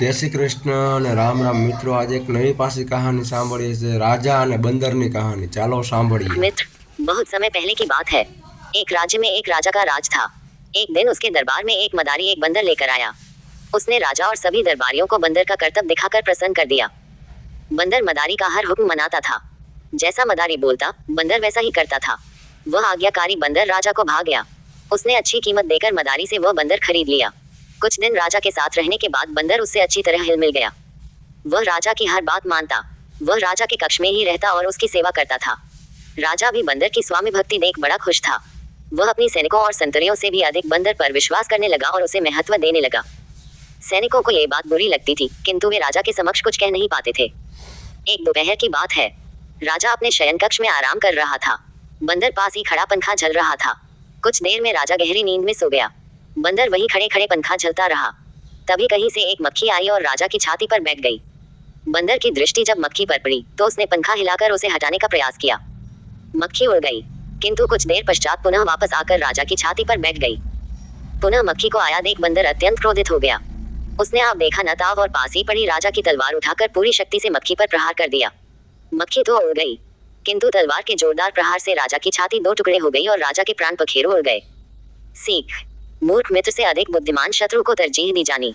જય શ્રી કૃષ્ણ અને રામ રામ મિત્રો, આજે એક નવી પાછી कहानी સાંભળીએ છે, राजा અને बंदरनी कहानी। ચાલો સાંભળીએ। मित्र, बहुत समय पहले की बात है। एक राज्य में एक राजा का राज था। एक दिन उसके दरबार में एक मदारी एक बंदर लेकर आया। उसने राजा और सभी दरबारियों को बंदर का करतब दिखाकर प्रसन्न कर दिया। बंदर मदारी का हर हुक्म मनाता था। जैसा मदारी बोलता, बंदर वैसा ही करता था। वह आज्ञाकारी बंदर राजा को भाग गया। उसने अच्छी कीमत देकर मदारी से वह बंदर खरीद लिया। कुछ दिन राजा के साथ रहने के बाद बंदर उससे अच्छी तरह हिल मिल गया। वह राजा की हर बात मानता। वह राजा के कक्ष में ही रहता और उसकी सेवा करता था। राजा भी बंदर की स्वामी भक्ति देख बड़ा खुश था। वह अपनी सैनिकों और संतरियों से भी अधिक बंदर पर विश्वास करने लगा और उसे महत्व देने लगा। सैनिकों को ये बात बुरी लगती थी, किंतु वे राजा के समक्ष कुछ कह नहीं पाते थे। एक दोपहर की बात है। राजा अपने शयन कक्ष में आराम कर रहा था। बंदर पास ही खड़ा पंखा झल रहा था। कुछ देर में राजा गहरी नींद में सो गया। बंदर वहीं खड़े खड़े पंखा झलता रहा। तभी कहीं से एक मक्खी आई और राजा की छाती पर बैठ गई। बंदर की दृष्टि जब मक्खी पर पड़ी तो उसने पंखा हिलाकर उसे हटाने का प्रयास किया। मक्खी उड़ गई, किंतु कुछ देर पश्चात पुनः वापस आकर राजा की छाती पर बैठ गई। पुनः मक्खी को आया देख बंदर अत्यंत क्रोधित हो गया। उसने आप देखा न ताव और पास ही पड़ी राजा की तलवार उठाकर पूरी शक्ति से मक्खी पर प्रहार कर दिया। मक्खी तो उड़ गई, किंतु तलवार के जोरदार प्रहार से राजा की छाती दो टुकड़े हो गई और राजा के प्राण पखेरु उड़ गए। सीख: मूर्ख मित्र से अधिक बुद्धिमान शत्रु को तरजीह दी जानी।